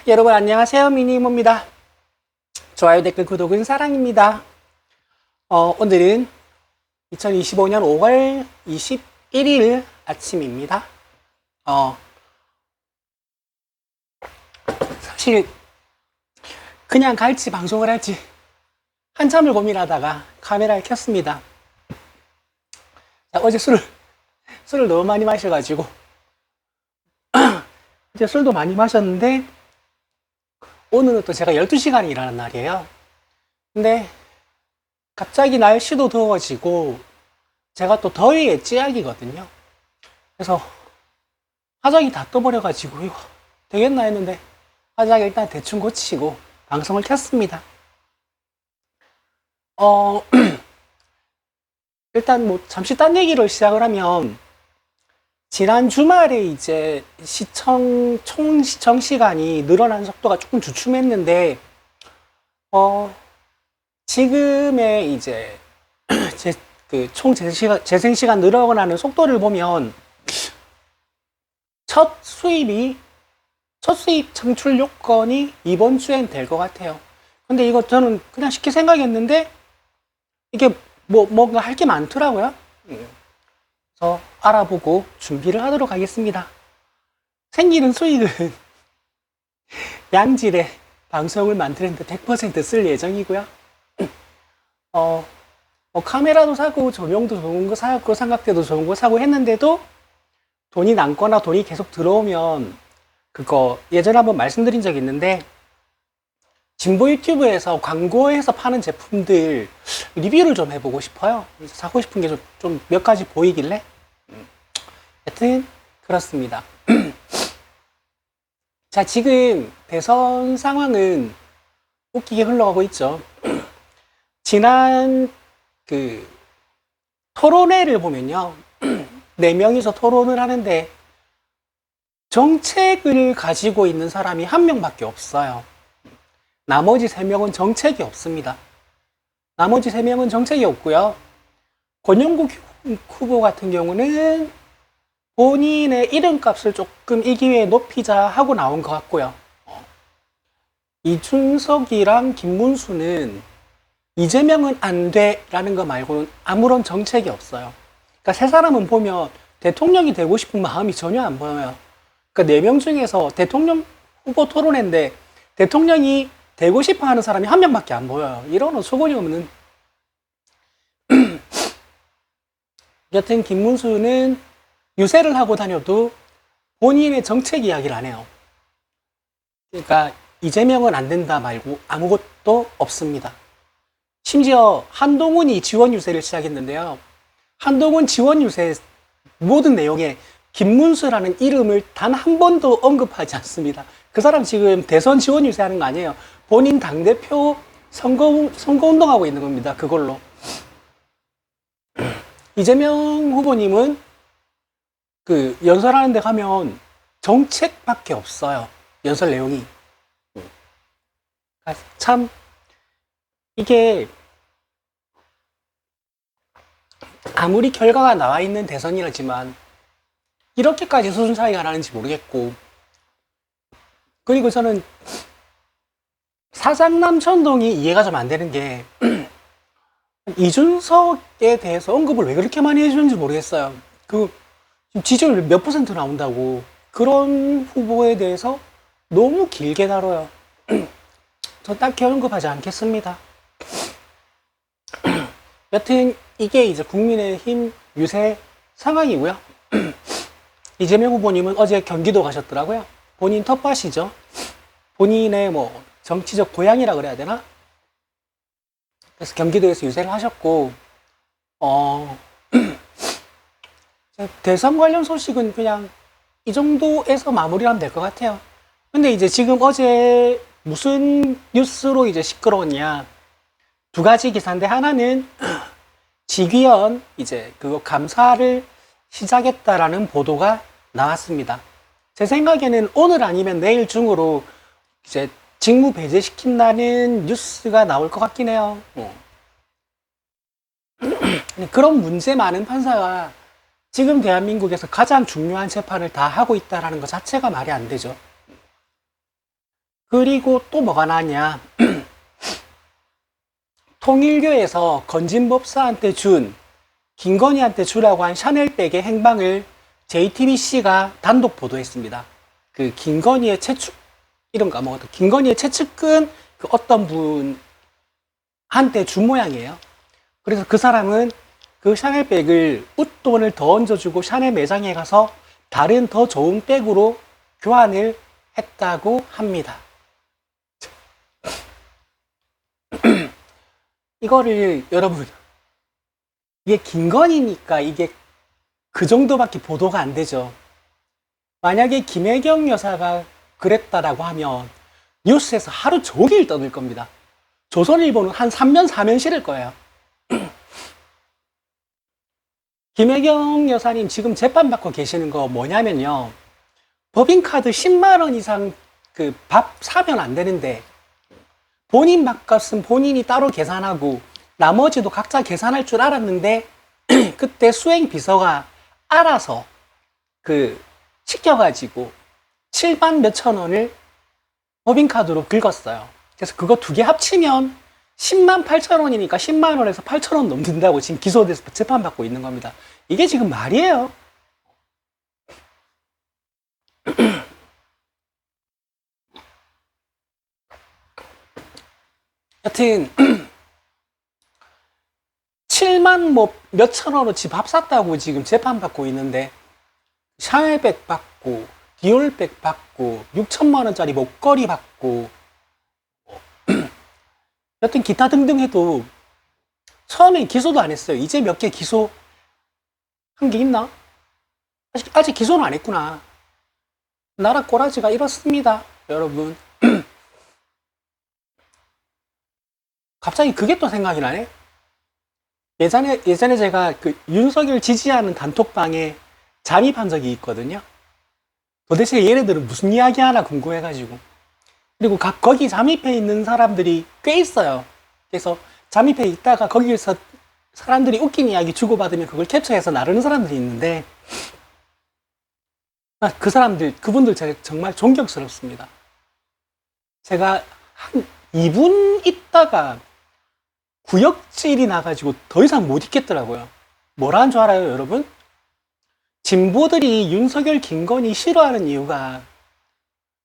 여러분 안녕하세요. 미니모입니다. 좋아요, 댓글, 구독은 사랑입니다. 오늘은 2025년 5월 21일 아침입니다. 사실 그냥 갈지 방송을 할지 한참을 고민하다가 카메라를 켰습니다. 어제 술을 너무 많이 마셔가지고 이제 술도 많이 마셨는데 오늘은 또 제가 12시간 일하는 날이에요. 근데 갑자기 날씨도 더워지고 제가 또 더위에 찌약이거든요. 그래서 화장이 다 떠버려가지고 이거 되겠나 했는데 화장 일단 대충 고치고 방송을 켰습니다. 일단 뭐 잠시 딴 얘기를 시작을 하면 지난 주말에 이제 총 시청 시간이 늘어난 속도가 조금 주춤했는데, 지금의 이제, 총 재생 시간 늘어나는 속도를 보면, 첫 수입 창출 요건이 이번 주엔 될 것 같아요. 근데 이거 저는 그냥 쉽게 생각했는데, 이게 뭔가 할 게 많더라고요. 그래서 알아보고 준비를 하도록 하겠습니다. 생기는 수익은 양질의 방송을 만드는데 100% 쓸 예정이고요. 카메라도 사고 조명도 좋은 거 사고 삼각대도 좋은 거 사고 했는데도 돈이 남거나 돈이 계속 들어오면 그거 예전에 한번 말씀드린 적이 있는데 진보 유튜브에서 광고해서 파는 제품들 리뷰를 좀 해보고 싶어요. 사고 싶은 게 좀 몇 가지 보이길래. 여튼 그렇습니다. 자, 지금 대선 상황은 웃기게 흘러가고 있죠. 지난 토론회를 보면요. 4명이서 토론을 하는데 정책을 가지고 있는 사람이 1명밖에 없어요. 나머지 3명은 정책이 없습니다. 나머지 3명은 정책이 없고요. 권영국 후보 같은 경우는 본인의 이름값을 조금 이 기회에 높이자 하고 나온 것 같고요. 이준석이랑 김문수는 이재명은 안 돼라는 거 말고는 아무런 정책이 없어요. 그러니까 세 사람은 보면 대통령이 되고 싶은 마음이 전혀 안 보여요. 그러니까 4명 중에서 대통령 후보 토론회인데 대통령이 되고 싶어 하는 사람이 1명밖에 안 보여요. 이런 소곤이 없는. 여튼 김문수는 유세를 하고 다녀도 본인의 정책 이야기를 안 해요. 그러니까 이재명은 안 된다 말고 아무것도 없습니다. 심지어 한동훈이 지원 유세를 시작했는데요. 한동훈 지원 유세 모든 내용에 김문수라는 이름을 단 한 번도 언급하지 않습니다. 그 사람 지금 대선 지원 유세하는 거 아니에요. 본인 당대표 선거운동하고 있는 겁니다. 그걸로. 이재명 후보님은 연설하는 데 가면 정책밖에 없어요. 연설 내용이. 참, 이게 아무리 결과가 나와 있는 대선이라지만 이렇게까지 수준 차이가 나는지 모르겠고, 그리고 저는 사장남 천동이 이해가 좀 안 되는 게 이준석에 대해서 언급을 왜 그렇게 많이 해주는지 모르겠어요. 지금 지지율 몇 % 나온다고 그런 후보에 대해서 너무 길게 다뤄요. 저 딱히 언급하지 않겠습니다. 여튼 이게 이제 국민의힘 유세 상황이고요. 이재명 후보님은 어제 경기도 가셨더라고요. 본인 텃밭이죠. 본인의 정치적 고향이라 그래야 되나? 그래서 경기도에서 유세를 하셨고, 대선 관련 소식은 그냥 이 정도에서 마무리하면 될 것 같아요. 근데 이제 지금 어제 무슨 뉴스로 이제 시끄러웠냐. 2가지 기사인데 하나는 지귀현 이제 그거 감사를 시작했다라는 보도가 나왔습니다. 제 생각에는 오늘 아니면 내일 중으로 이제 직무 배제시킨다는 뉴스가 나올 것 같긴 해요. 그런 문제 많은 판사가 지금 대한민국에서 가장 중요한 재판을 다 하고 있다는 것 자체가 말이 안 되죠. 그리고 또 뭐가 나왔냐. 통일교에서 건진법사한테 김건희한테 주라고 한 샤넬백의 행방을 JTBC가 단독 보도했습니다. 그 김건희의 최측, 이름 까먹었다. 김건희의 최측근 그 어떤 분한테 준 모양이에요. 그래서 그 사람은 그 샤넬백을 웃돈을 더 얹어주고 샤넬 매장에 가서 다른 더 좋은 백으로 교환을 했다고 합니다. 이거를 여러분, 이게 김건희니까 이게 그 정도밖에 보도가 안 되죠. 만약에 김혜경 여사가 그랬다라고 하면 뉴스에서 하루 종일 떠들 겁니다. 조선일보는 한 3면 4면 실을 거예요. 김혜경 여사님 지금 재판받고 계시는 거 뭐냐면요. 법인카드 10만 원 이상 그 밥 사면 안 되는데 본인 밥값은 본인이 따로 계산하고 나머지도 각자 계산할 줄 알았는데 그때 수행 비서가 알아서 그 시켜가지고 7만 몇천 원을 법인카드로 긁었어요. 그래서 그거 두 개 합치면 10만 8천 원이니까 10만 원에서 8천 원 넘는다고 지금 기소돼서 재판받고 있는 겁니다. 이게 지금 말이에요. 여튼 7만 뭐 몇천 원어치 밥 샀다고 지금 재판받고 있는데 샤넬백 받고 디올백 받고 6천만 원짜리 목걸이 받고 여튼 기타 등등 해도 처음엔 기소도 안 했어요. 이제 몇 개 기소 한 게 있나? 아직 기소는 안 했구나. 나라 꼬라지가 이렇습니다, 여러분. 갑자기 그게 또 생각이 나네. 예전에 제가 그 윤석열 지지하는 단톡방에 잠입한 적이 있거든요. 도대체 얘네들은 무슨 이야기 하나 궁금해가지고. 그리고 거기 잠입해 있는 사람들이 꽤 있어요. 그래서 잠입해 있다가 거기에서 사람들이 웃긴 이야기 주고받으면 그걸 캡처해서 나르는 사람들이 있는데, 그분들 제가 정말 존경스럽습니다. 제가 한 2분 있다가 구역질이 나가지고 더 이상 못 있겠더라고요. 뭐라는 줄 알아요, 여러분? 진보들이 윤석열, 김건희 싫어하는 이유가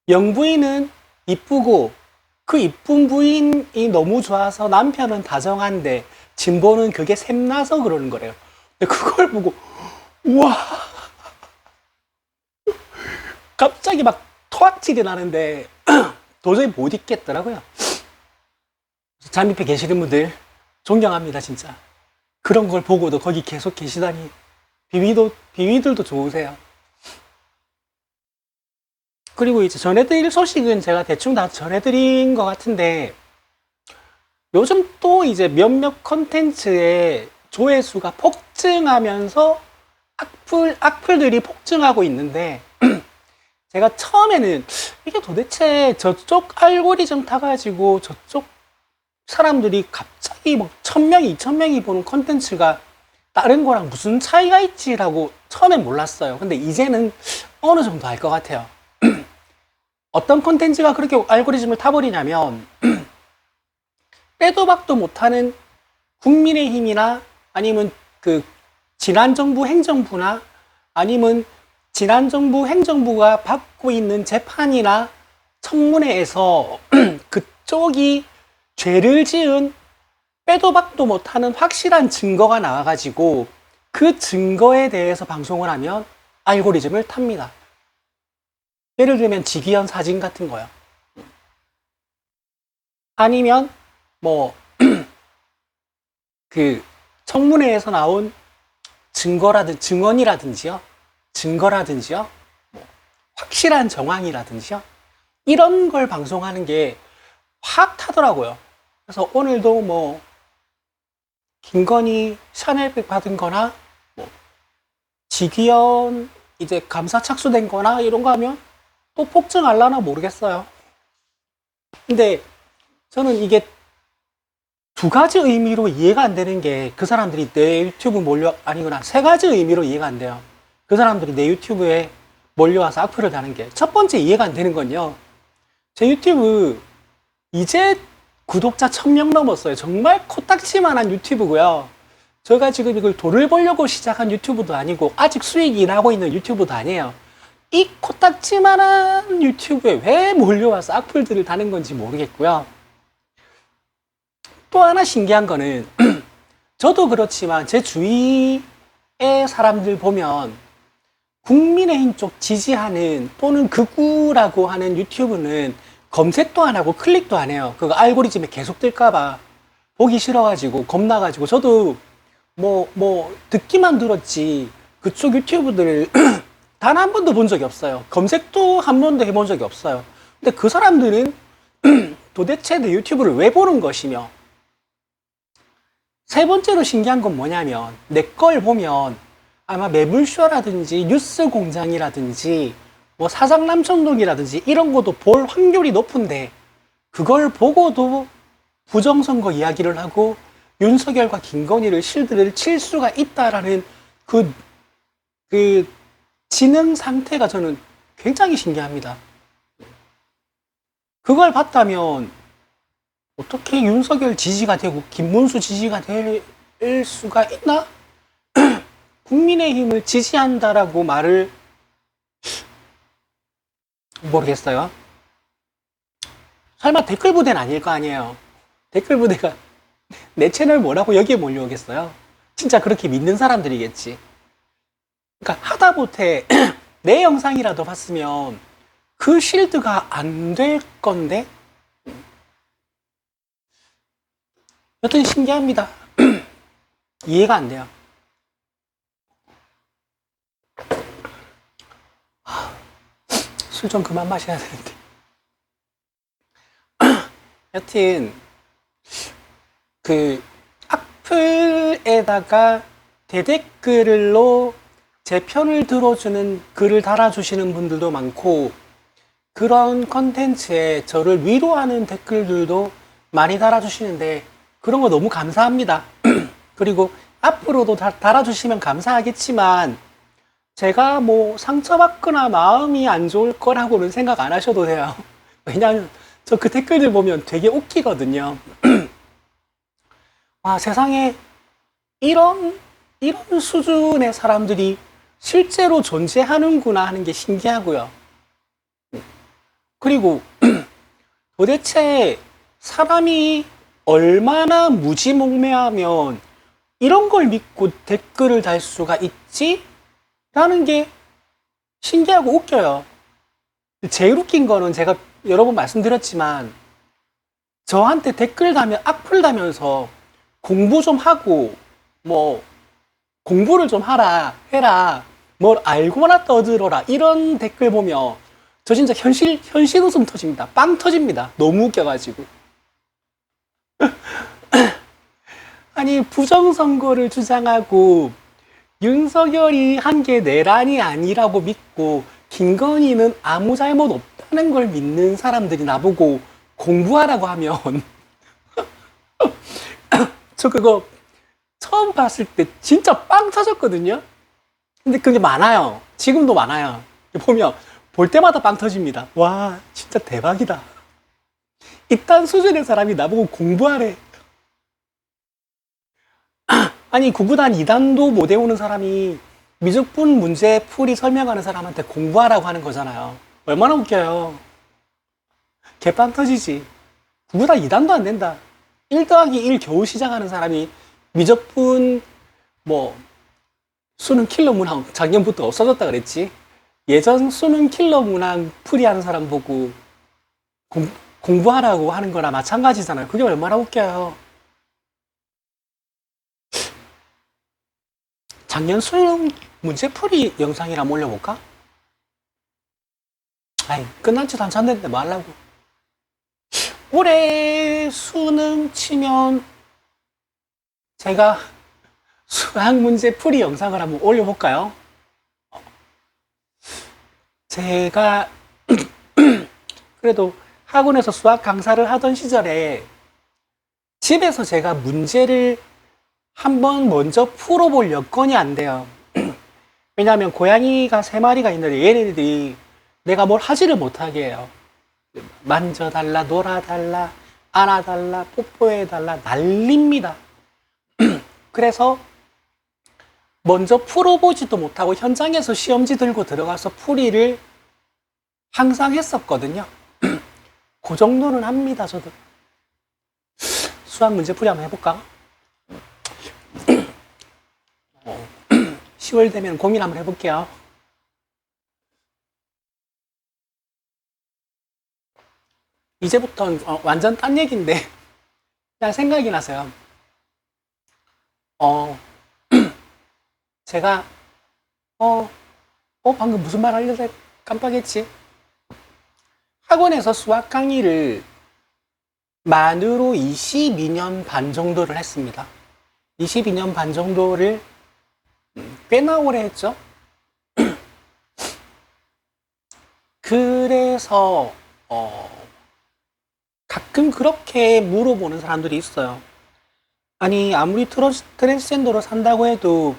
영부인은 이쁘고 그 이쁜 부인이 너무 좋아서 남편은 다정한데 진보는 그게 샘나서 그러는 거래요. 근데 그걸 보고 우와 갑자기 막 토악질이 나는데 도저히 못 있겠더라고요. 잠입해 계시는 분들 존경합니다, 진짜. 그런 걸 보고도 거기 계속 계시다니. 비위들도 좋으세요. 그리고 이제 전해드릴 소식은 제가 대충 다 전해드린 것 같은데, 요즘 또 이제 몇몇 컨텐츠의 조회수가 폭증하면서 악플들이 폭증하고 있는데, 제가 처음에는 이게 도대체 저쪽 알고리즘 타가지고 저쪽 사람들이 갑자기 막 1000명이, 2000명이 보는 컨텐츠가 다른 거랑 무슨 차이가 있지라고 처음엔 몰랐어요. 근데 이제는 어느 정도 알 것 같아요. 어떤 컨텐츠가 그렇게 알고리즘을 타버리냐면 빼도 박도 못하는 국민의힘이나 아니면 그 지난 정부 행정부나 아니면 지난 정부 행정부가 받고 있는 재판이나 청문회에서 그쪽이 죄를 지은 빼도 박도 못하는 확실한 증거가 나와가지고 그 증거에 대해서 방송을 하면 알고리즘을 탑니다. 예를 들면 지기현 사진 같은 거요. 아니면 뭐 그 청문회에서 나온 증거라든지요. 뭐 확실한 정황이라든지요. 이런 걸 방송하는 게 확 타더라고요. 그래서 오늘도 뭐 김건희 샤넬백 받은 거나 뭐 지기현 이제 감사 착수된 거나 이런 거 하면 또 폭증할라나 모르겠어요. 근데 저는 이게 두 가지 의미로 이해가 안 되는 게 그 사람들이 내 유튜브 아니구나. 세 가지 의미로 이해가 안 돼요. 그 사람들이 내 유튜브에 몰려와서 악플을 다는 게. 첫 번째 이해가 안 되는 건요. 제 유튜브 이제 구독자 1000명 넘었어요. 정말 코딱지만한 유튜브고요. 제가 지금 이걸 돈을 벌려고 시작한 유튜브도 아니고 아직 수익이 나고 있는 유튜브도 아니에요. 이 코딱지만한 유튜브에 왜 몰려와서 악플들을 다는 건지 모르겠고요. 또 하나 신기한 거는 저도 그렇지만 제 주위의 사람들 보면 국민의힘 쪽 지지하는 또는 극우라고 하는 유튜브는 검색도 안 하고 클릭도 안 해요. 그거 알고리즘에 계속 뜰까봐 보기 싫어가지고 겁나가지고 저도 듣기만 들었지 그쪽 유튜브들을 단 한 번도 본 적이 없어요. 검색도 한 번도 해본 적이 없어요. 근데 그 사람들은 도대체 내 유튜브를 왜 보는 것이며, 세 번째로 신기한 건 뭐냐면 내 걸 보면 아마 매불쇼라든지 뉴스공장이라든지 뭐 사장남청동이라든지 이런 것도 볼 확률이 높은데 그걸 보고도 부정선거 이야기를 하고 윤석열과 김건희를 실드를 칠 수가 있다라는 그 지능 상태가 저는 굉장히 신기합니다. 그걸 봤다면 어떻게 윤석열 지지가 되고 김문수 지지가 될 수가 있나? 국민의힘을 지지한다라고 말을 모르겠어요. 설마 댓글 부대는 아닐 거 아니에요. 댓글 부대가 내 채널 뭐라고 여기에 몰려오겠어요? 진짜 그렇게 믿는 사람들이겠지. 그러니까 하다못해 내 영상이라도 봤으면 그 실드가 안 될 건데 여튼 신기합니다. 이해가 안 돼요. 술 좀 그만 마셔야 되는데. 여튼 그 악플에다가 대댓글로 제 편을 들어주는 글을 달아주시는 분들도 많고 그런 컨텐츠에 저를 위로하는 댓글들도 많이 달아주시는데 그런 거 너무 감사합니다. 그리고 앞으로도 달아주시면 감사하겠지만 제가 뭐 상처받거나 마음이 안 좋을 거라고는 생각 안 하셔도 돼요. 왜냐하면 저 그 댓글들 보면 되게 웃기거든요. 와, 세상에 이런 수준의 사람들이 실제로 존재하는구나 하는 게 신기하고요. 그리고 도대체 사람이 얼마나 무지몽매하면 이런 걸 믿고 댓글을 달 수가 있지? 라는 게 신기하고 웃겨요. 제일 웃긴 거는 제가 여러 번 말씀드렸지만 저한테 댓글 달면 악플 달면서 공부 좀 하고 뭐 공부를 좀 해라 뭘 알고나 떠들어라 이런 댓글 보면 저 진짜 현실 웃음 터집니다. 빵 터집니다. 너무 웃겨가지고. 아니 부정선거를 주장하고 윤석열이 한 게 내란이 아니라고 믿고 김건희는 아무 잘못 없다는 걸 믿는 사람들이 나보고 공부하라고 하면 저 그거 처음 봤을 때 진짜 빵 터졌거든요. 근데 그게 많아요. 지금도 많아요. 보면 볼 때마다 빵 터집니다. 와 진짜 대박이다. 이딴 수준의 사람이 나보고 공부하래. 아니 구구단 2단도 못 외우는 사람이 미적분 문제 풀이 설명하는 사람한테 공부하라고 하는 거잖아요. 얼마나 웃겨요. 개빵 터지지. 구구단 2단도 안 된다. 1 더하기 1 겨우 시작하는 사람이 미적분 뭐 수능 킬러 문항 작년부터 없어졌다 그랬지. 예전 수능 킬러 문항 풀이하는 사람 보고 공부하라고 하는 거나 마찬가지잖아요. 그게 얼마나 웃겨요. 작년 수능 문제풀이 영상이라 올려볼까? 아이 끝난 지 한참 됐는데 뭐 하려고. 올해 수능 치면 제가 수학 문제풀이 영상을 한번 올려볼까요? 제가 그래도 학원에서 수학 강사를 하던 시절에 집에서 제가 문제를 한번 먼저 풀어볼 여건이 안 돼요. 왜냐하면 고양이가 3마리가 있는데 얘네들이 내가 뭘 하지를 못하게 해요. 만져달라, 놀아달라, 안아달라, 뽀뽀해달라 난립니다. 그래서 먼저 풀어보지도 못하고 현장에서 시험지 들고 들어가서 풀이를 항상 했었거든요. 그 정도는 합니다, 저도. 수학 문제 풀이 한번 해볼까? 10월 되면 고민 한번 해볼게요. 이제부터는 완전 딴 얘기인데 그냥 생각이 나서요. 제가 방금 무슨 말 하려다 깜빡했지? 학원에서 수학 강의를 만으로 22년 반 정도를 했습니다. 22년 반 정도를 꽤나 오래 했죠. 그래서 가끔 그렇게 물어보는 사람들이 있어요. 아니, 아무리 트랜스젠더로 산다고 해도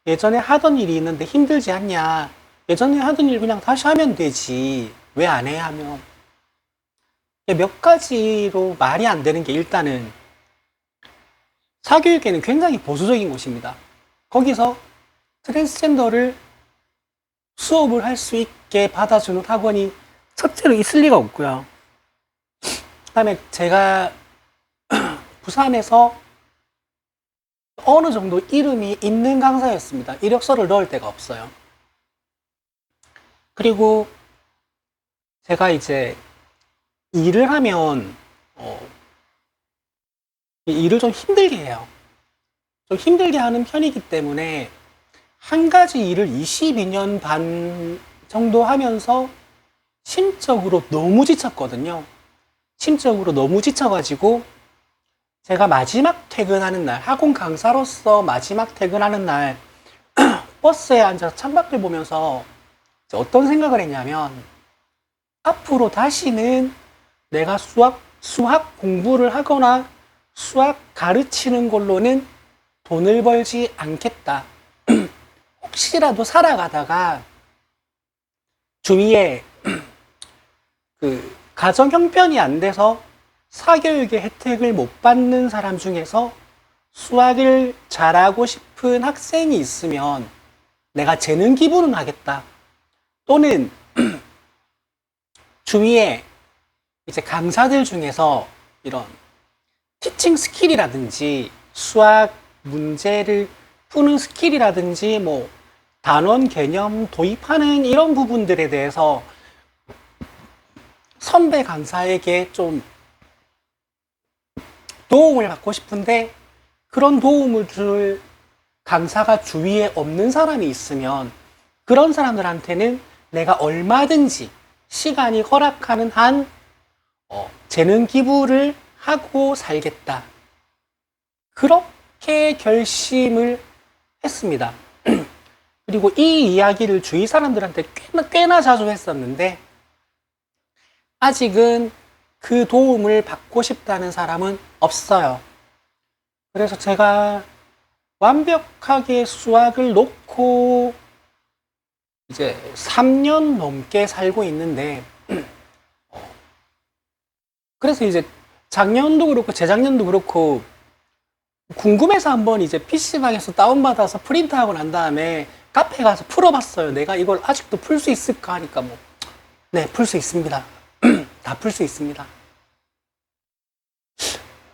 예전에 하던 일이 있는데 힘들지 않냐? 예전에 하던 일 그냥 다시 하면 되지. 왜 안 해? 하면 몇 가지로 말이 안 되는 게, 일단은 사교육계는 굉장히 보수적인 곳입니다. 거기서 트랜스젠더를 수업을 할 수 있게 받아주는 학원이 첫째로 있을 리가 없고요. 그다음에 제가 부산에서 어느 정도 이름이 있는 강사였습니다. 이력서를 넣을 데가 없어요. 그리고 제가 이제 일을 하면 일을 좀 힘들게 해요. 좀 힘들게 하는 편이기 때문에 한 가지 일을 22년 반 정도 하면서 심적으로 너무 지쳤거든요. 심적으로 너무 지쳐가지고 제가 마지막 퇴근하는 날, 학원 강사로서 마지막 퇴근하는 날 버스에 앉아서 창밖을 보면서 어떤 생각을 했냐면, 앞으로 다시는 내가 수학 공부를 하거나 수학 가르치는 걸로는 돈을 벌지 않겠다. 혹시라도 살아가다가 주위에 그 가정 형편이 안 돼서 사교육의 혜택을 못 받는 사람 중에서 수학을 잘하고 싶은 학생이 있으면 내가 재능 기부는 하겠다. 또는 주위에 이제 강사들 중에서 이런 티칭 스킬이라든지 수학 문제를 푸는 스킬이라든지 뭐 단원 개념 도입하는 이런 부분들에 대해서 선배 강사에게 좀 도움을 받고 싶은데, 그런 도움을 줄 강사가 주위에 없는 사람이 있으면 그런 사람들한테는 내가 얼마든지 시간이 허락하는 한 재능 기부를 하고 살겠다. 그렇게 결심을 했습니다. 그리고 이 이야기를 주위 사람들한테 꽤나 자주 했었는데, 아직은 그 도움을 받고 싶다는 사람은 없어요. 그래서 제가 완벽하게 수학을 놓고 이제 3년 넘게 살고 있는데, 그래서 이제 작년도 그렇고 재작년도 그렇고 궁금해서 한번 이제 PC방에서 다운받아서 프린트하고 난 다음에 카페 가서 풀어봤어요. 내가 이걸 아직도 풀 수 있을까 하니까 네, 풀 수 있습니다. 다 풀 수 있습니다.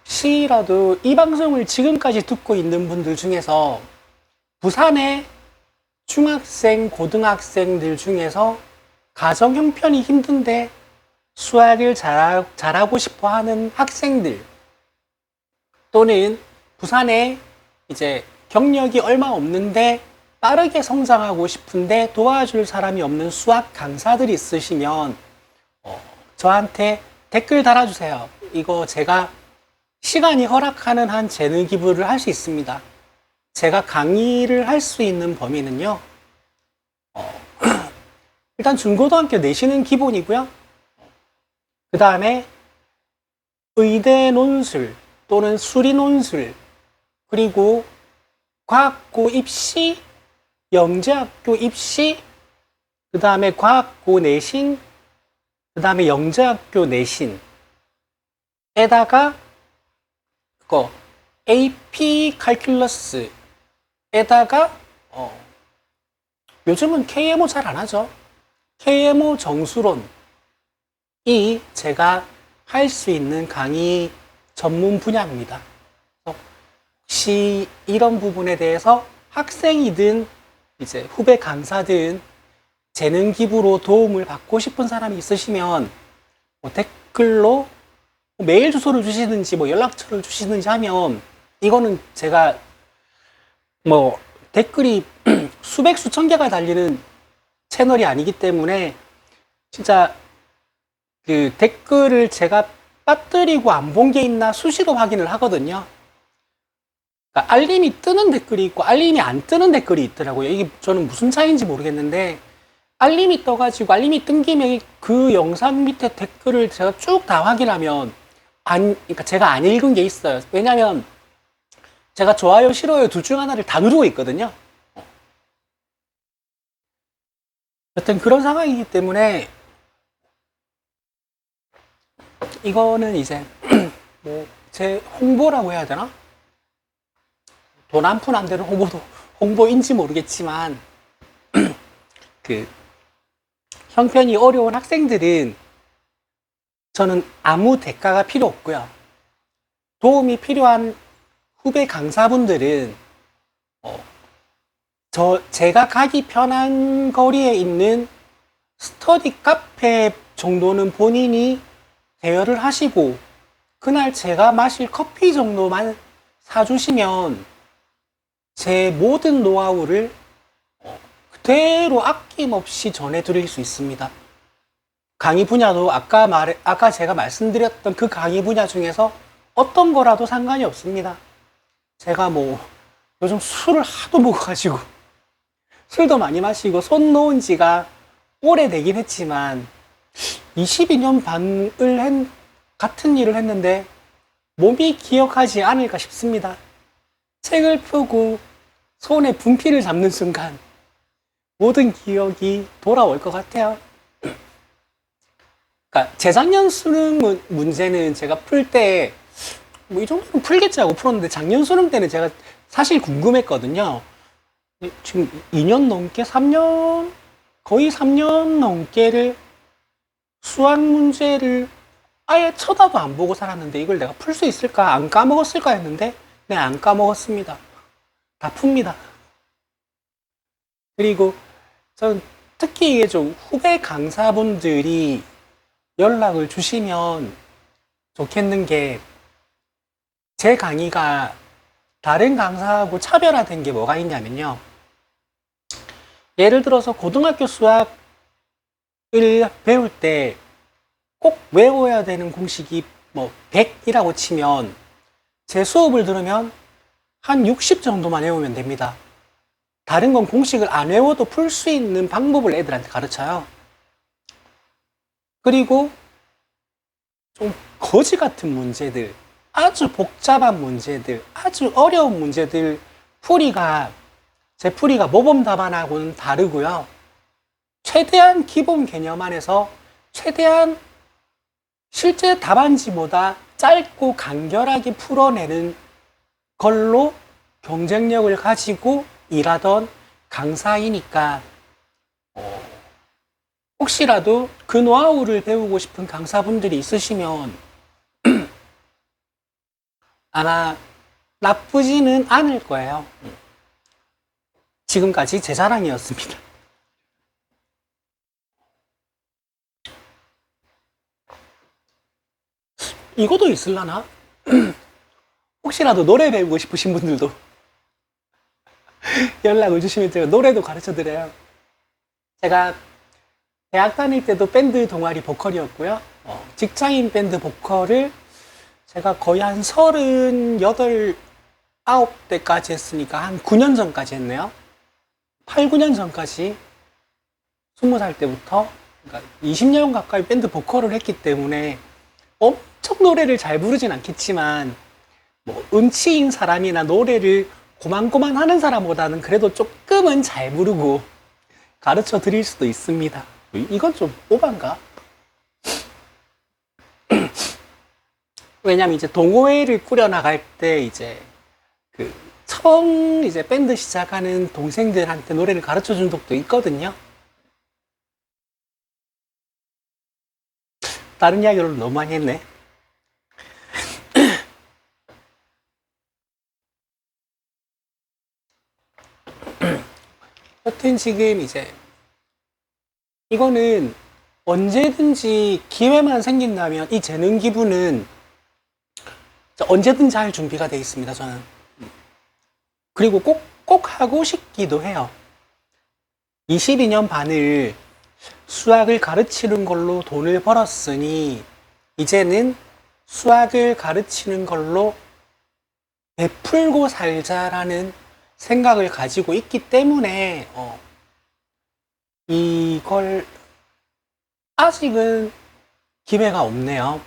혹시라도 이 방송을 지금까지 듣고 있는 분들 중에서 부산의 중학생, 고등학생들 중에서 가정 형편이 힘든데 수학을 잘하고 싶어 하는 학생들, 또는 부산에 이제 경력이 얼마 없는데 빠르게 성장하고 싶은데 도와줄 사람이 없는 수학 강사들이 있으시면 저한테 댓글 달아주세요. 이거 제가 시간이 허락하는 한 재능 기부를 할 수 있습니다. 제가 강의를 할 수 있는 범위는요, 일단 중고등학교 내신은 기본이고요. 그 다음에 의대 논술 또는 수리 논술, 그리고 과학고 입시, 영재학교 입시, 그 다음에 과학고 내신, 그 그 다음에 영재학교 내신에다가 그거 AP 칼큘러스에다가 요즘은 KMO 잘 안 하죠. KMO 정수론이 제가 할 수 있는 강의 전문 분야입니다. 혹시 이런 부분에 대해서 학생이든 이제 후배 강사든 재능 기부로 도움을 받고 싶은 사람이 있으시면 뭐 댓글로 메일 주소를 주시든지 뭐 연락처를 주시든지 하면, 이거는 제가 뭐 댓글이 수백 수천 개가 달리는 채널이 아니기 때문에 진짜 그 댓글을 제가 빠뜨리고 안 본 게 있나 수시로 확인을 하거든요. 그러니까 알림이 뜨는 댓글이 있고 알림이 안 뜨는 댓글이 있더라고요. 이게 저는 무슨 차이인지 모르겠는데, 알림이 떠가지고 알림이 뜬 김에 그 영상 밑에 댓글을 제가 쭉 다 확인하면 그러니까 제가 안 읽은 게 있어요. 왜냐면 제가 좋아요, 싫어요 둘 중 하나를 다 누르고 있거든요. 여튼 그런 상황이기 때문에 이거는 이제 뭐 제 홍보라고 해야 되나? 돈 한 푼 안 되는 홍보인지 모르겠지만 그 형편이 어려운 학생들은 저는 아무 대가가 필요 없고요. 도움이 필요한 후배 강사분들은 제가 가기 편한 거리에 있는 스터디 카페 정도는 본인이 대여를 하시고 그날 제가 마실 커피 정도만 사주시면 제 모든 노하우를 그대로 아낌없이 전해드릴 수 있습니다. 강의 분야도 아까 제가 말씀드렸던 그 강의 분야 중에서 어떤 거라도 상관이 없습니다. 제가 뭐 요즘 술을 하도 먹어가지고 술도 많이 마시고 손 놓은 지가 오래되긴 했지만 22년 반을 같은 일을 했는데 몸이 기억하지 않을까 싶습니다. 책을 펴고 손에 분필을 잡는 순간 모든 기억이 돌아올 것 같아요. 그러니까 재작년 수능 문제는 제가 풀 때 뭐 이 정도는 풀겠지 하고 풀었는데, 작년 수능 때는 제가 사실 궁금했거든요. 지금 2년 넘게 거의 3년 넘게를 수학 문제를 아예 쳐다도 안 보고 살았는데 이걸 내가 풀 수 있을까? 안 까먹었을까 했는데 네, 안 까먹었습니다. 다 풉니다. 그리고 전 특히 이게 좀 후배 강사분들이 연락을 주시면 좋겠는 게, 제 강의가 다른 강사하고 차별화된 게 뭐가 있냐면요. 예를 들어서 고등학교 수학을 배울 때 꼭 외워야 되는 공식이 뭐 100이라고 치면 제 수업을 들으면 한 60 정도만 외우면 됩니다. 다른 건 공식을 안 외워도 풀 수 있는 방법을 애들한테 가르쳐요. 그리고 좀 거지 같은 문제들, 아주 복잡한 문제들, 아주 어려운 문제들 제 풀이가 모범 답안하고는 다르고요. 최대한 기본 개념 안에서 최대한 실제 답안지보다 짧고 간결하게 풀어내는 걸로 경쟁력을 가지고 일하던 강사이니까 혹시라도 그 노하우를 배우고 싶은 강사분들이 있으시면 아마 나쁘지는 않을 거예요. 지금까지 제 자랑이었습니다. 이것도 있을라나? 혹시라도 노래 배우고 싶으신 분들도 연락을 주시면 제가 노래도 가르쳐 드려요. 제가 대학 다닐 때도 밴드 동아리 보컬이었고요. 직장인 밴드 보컬을 제가 거의 한 38, 9대까지 했으니까 한 9년 전까지 했네요. 8, 9년 전까지 20살 때부터, 그러니까 20년 가까이 밴드 보컬을 했기 때문에 엄청 노래를 잘 부르진 않겠지만 뭐 음치인 사람이나 노래를 고만고만 하는 사람보다는 그래도 조금은 잘 부르고 가르쳐 드릴 수도 있습니다. 이건 좀 오반가? 왜냐면 이제 동호회를 꾸려나갈 때 이제 그 처음 이제 밴드 시작하는 동생들한테 노래를 가르쳐 준 적도 있거든요. 다른 이야기를 너무 많이 했네. 여튼 지금 이제 이거는 언제든지 기회만 생긴다면 이 재능 기부는 언제든지 할 준비가 되어 있습니다, 저는. 그리고 꼭 하고 싶기도 해요. 22년 반을 수학을 가르치는 걸로 돈을 벌었으니 이제는 수학을 가르치는 걸로 베풀고 살자라는 생각을 가지고 있기 때문에 이걸 아직은 기회가 없네요.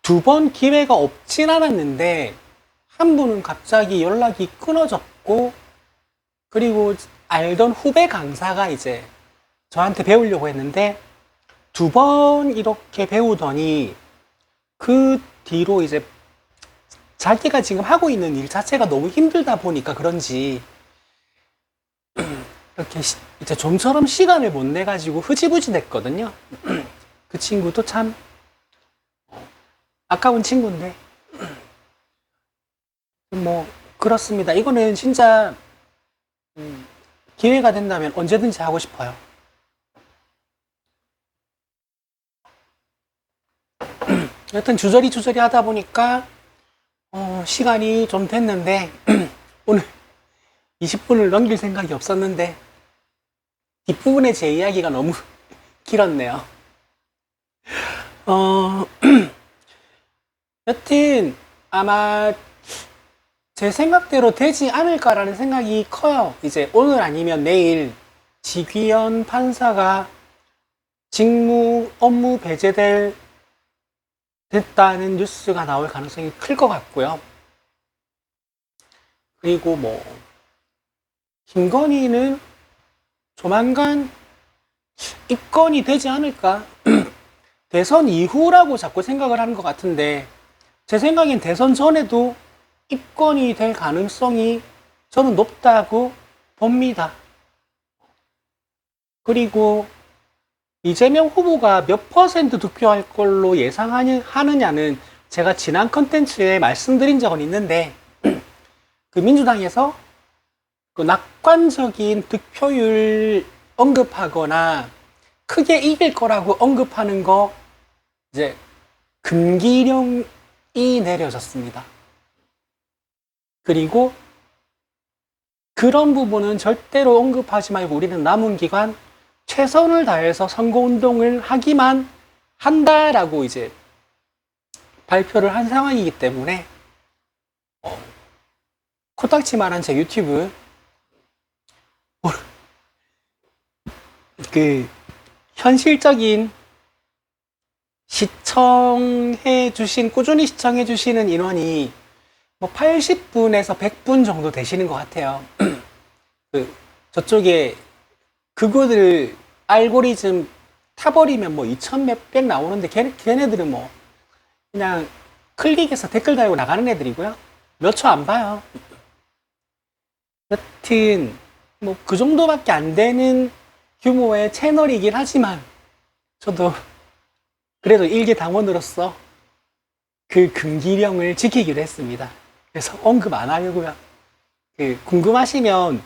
두 번 기회가 없진 않았는데 한 분은 갑자기 연락이 끊어졌고 그리고 알던 후배 강사가 이제 저한테 배우려고 했는데 두 번 이렇게 배우더니 그 뒤로 이제 자기가 지금 하고 있는 일 자체가 너무 힘들다 보니까 그런지 이렇게 이제 좀처럼 시간을 못 내가지고 흐지부지 됐거든요. 그 친구도 참 아까운 친구인데 뭐 그렇습니다. 이거는 진짜 기회가 된다면 언제든지 하고 싶어요. 여튼 주저리 하다 보니까 시간이 좀 됐는데 오늘 20분을 넘길 생각이 없었는데 뒷부분에 제 이야기가 너무 길었네요. 여튼 아마 제 생각대로 되지 않을까라는 생각이 커요. 이제 오늘 아니면 내일 지귀현 판사가 직무 업무 됐다는 뉴스가 나올 가능성이 클 것 같고요. 그리고 뭐 김건희는 조만간 입건이 되지 않을까? 대선 이후라고 자꾸 생각을 하는 것 같은데 제 생각엔 대선 전에도 입건이 될 가능성이 저는 높다고 봅니다. 그리고 이재명 후보가 몇 퍼센트 득표할 걸로 예상하느냐는 제가 지난 컨텐츠에 말씀드린 적은 있는데 그 민주당에서 그 낙관적인 득표율 언급하거나 크게 이길 거라고 언급하는 거 이제 금기령이 내려졌습니다. 그리고 그런 부분은 절대로 언급하지 말고 우리는 남은 기간 최선을 다해서 선거운동을 하기만 한다라고 이제 발표를 한 상황이기 때문에 코딱지만한 제 유튜브 그 현실적인 꾸준히 시청해 주시는 인원이 뭐 80분에서 100분 정도 되시는 것 같아요. 저쪽에 그거들 알고리즘 타버리면 뭐 2000 몇백 나오는데 걔네들은 뭐 그냥 클릭해서 댓글 달고 나가는 애들이고요. 몇 초 안 봐요. 여튼 뭐 그 정도밖에 안 되는 규모의 채널이긴 하지만 저도 그래도 일개 당원으로서 그 금기령을 지키기로 했습니다. 그래서 언급 안 하려고요. 궁금하시면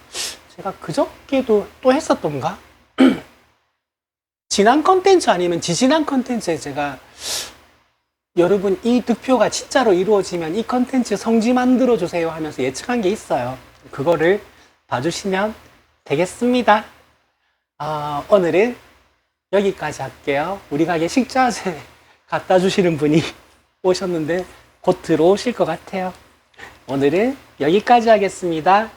제가 그저께도 또 했었던가? 지난 컨텐츠 아니면 지지난 컨텐츠에 제가 여러분 이 득표가 진짜로 이루어지면 이 컨텐츠 성지 만들어 주세요 하면서 예측한 게 있어요. 그거를 봐주시면 되겠습니다. 오늘은 여기까지 할게요. 우리 가게 식자재 갖다 주시는 분이 오셨는데 곧 들어오실 것 같아요. 오늘은 여기까지 하겠습니다.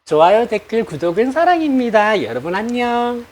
좋아요, 댓글, 구독은 사랑입니다. 여러분 안녕.